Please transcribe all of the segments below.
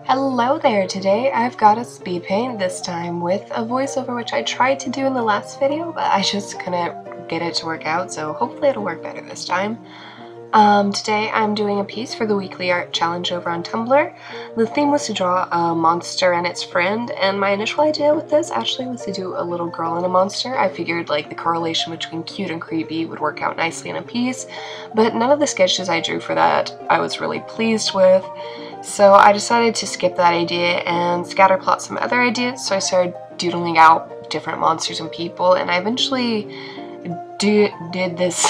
Hello there! Today I've got a speed paint, this time with a voiceover, which I tried to do in the last video, but I just couldn't get it to work out, so hopefully it'll work better this time. Today I'm doing a piece for the weekly art challenge over on Tumblr. The theme was to draw a monster and its friend, and my initial idea with this actually was to do a little girl and a monster. I figured like the correlation between cute and creepy would work out nicely in a piece, but none of the sketches I drew for that I was really pleased with. So I decided to skip that idea and scatterplot some other ideas, so I started doodling out different monsters and people, and I eventually did this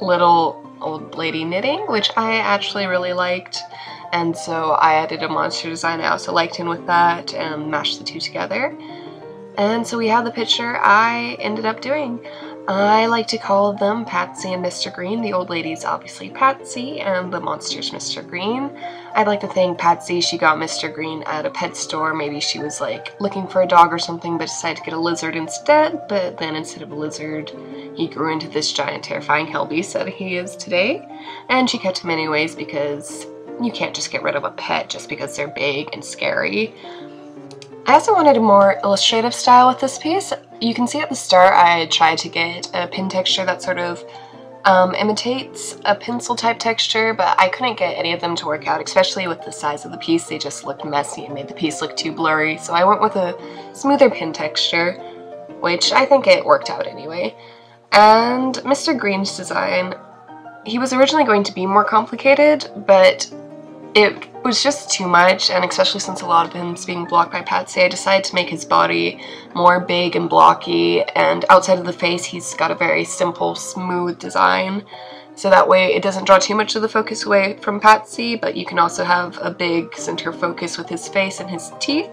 little old lady knitting, which I actually really liked, and so I added a monster design I also liked in with that and mashed the two together. And so we have the picture I ended up doing. I like to call them Patsy and Mr. Green. The old lady's obviously Patsy and the monster's Mr. Green. I'd like to think Patsy, she got Mr. Green at a pet store. Maybe she was like looking for a dog or something but decided to get a lizard instead, but then instead of a lizard he grew into this giant terrifying hell beast that he is today. And she kept him anyways because you can't just get rid of a pet just because they're big and scary. I also wanted a more illustrative style with this piece. You can see at the start I tried to get a pen texture that sort of imitates a pencil type texture, but I couldn't get any of them to work out, especially with the size of the piece. They just looked messy and made the piece look too blurry, so I went with a smoother pen texture, which I think it worked out anyway. And Mr. Green's design, he was originally going to be more complicated, but it was just too much, and especially since a lot of him's being blocked by Patsy, I decided to make his body more big and blocky, and outside of the face he's got a very simple, smooth design, so that way it doesn't draw too much of the focus away from Patsy, but you can also have a big center focus with his face and his teeth.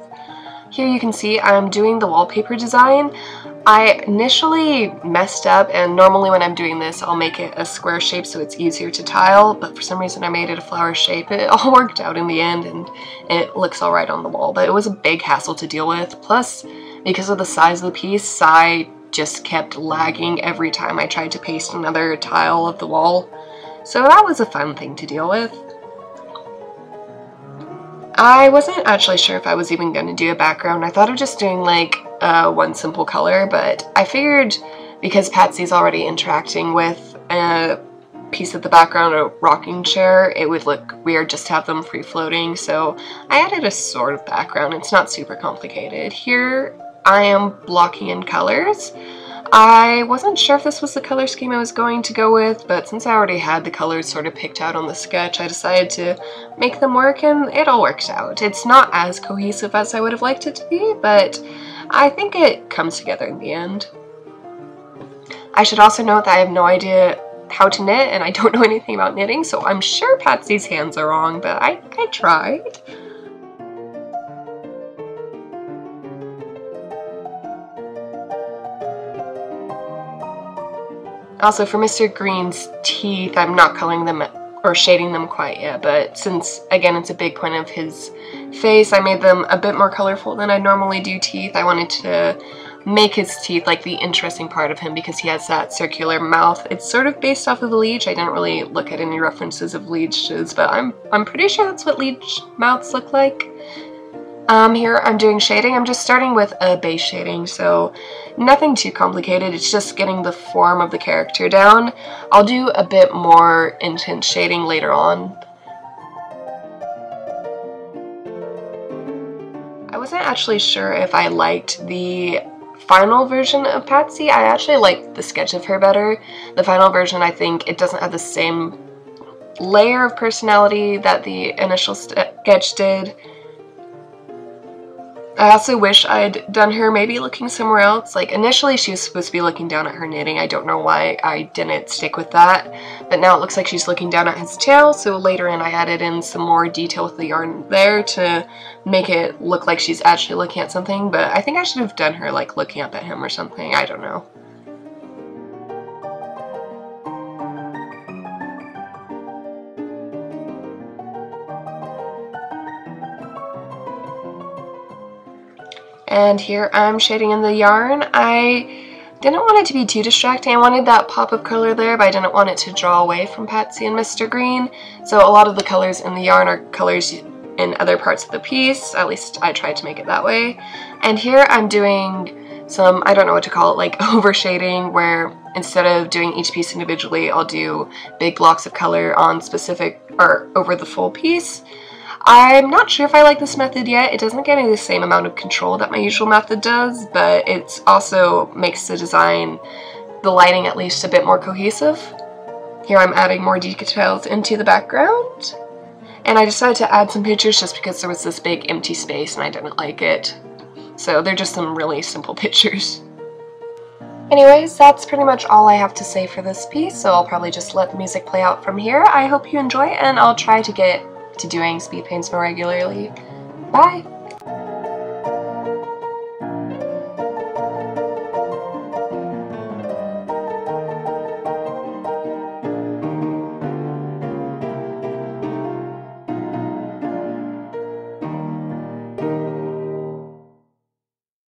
Here you can see I'm doing the wallpaper design. I initially messed up, and normally when I'm doing this I'll make it a square shape so it's easier to tile, but for some reason I made it a flower shape. It all worked out in the end and it looks alright on the wall, but it was a big hassle to deal with. Plus, because of the size of the piece, SAI just kept lagging every time I tried to paste another tile of the wall. So that was a fun thing to deal with. I wasn't actually sure if I was even going to do a background. I thought of just doing like one simple color, but I figured because Patsy's already interacting with a piece of the background, a rocking chair, it would look weird just to have them free-floating, so I added a sort of background. It's not super complicated. Here I am blocking in colors. I wasn't sure if this was the color scheme I was going to go with, but since I already had the colors sort of picked out on the sketch, I decided to make them work, and it all works out. It's not as cohesive as I would have liked it to be, but I think it comes together in the end. I should also note that I have no idea how to knit, and I don't know anything about knitting, so I'm sure Patsy's hands are wrong, but I tried. Also, for Mr. Green's teeth, I'm not coloring them or shading them quite yet, but since, again, it's a big point of his face, I made them a bit more colorful than I normally do teeth. I wanted to make his teeth like the interesting part of him because he has that circular mouth. It's sort of based off of the leech. I didn't really look at any references of leeches, but I'm pretty sure that's what leech mouths look like. Here I'm doing shading. I'm just starting with a base shading, so nothing too complicated. It's just getting the form of the character down. I'll do a bit more intense shading later on. I wasn't actually sure if I liked the final version of Patsy. I actually liked the sketch of her better. The final version, I think it doesn't have the same layer of personality that the initial sketch did. I also wish I'd done her maybe looking somewhere else. Like, initially she was supposed to be looking down at her knitting. I don't know why I didn't stick with that, but now it looks like she's looking down at his tail, so later in I added in some more detail with the yarn there to make it look like she's actually looking at something, but I think I should have done her like looking up at him or something. I don't know. And here I'm shading in the yarn. I didn't want it to be too distracting. I wanted that pop of color there, but I didn't want it to draw away from Patsy and Mr. Green. So a lot of the colors in the yarn are colors in other parts of the piece. At least I tried to make it that way. And here I'm doing some, I don't know what to call it, like overshading, where instead of doing each piece individually, I'll do big blocks of color on specific, or over the full piece. I'm not sure if I like this method yet. It doesn't give me the same amount of control that my usual method does, but it also makes the design, the lighting at least, a bit more cohesive. Here I'm adding more details into the background, and I decided to add some pictures just because there was this big empty space and I didn't like it. So they're just some really simple pictures. Anyways, that's pretty much all I have to say for this piece, so I'll probably just let the music play out from here. I hope you enjoy, and I'll try to get to doing speed paints more regularly. Bye!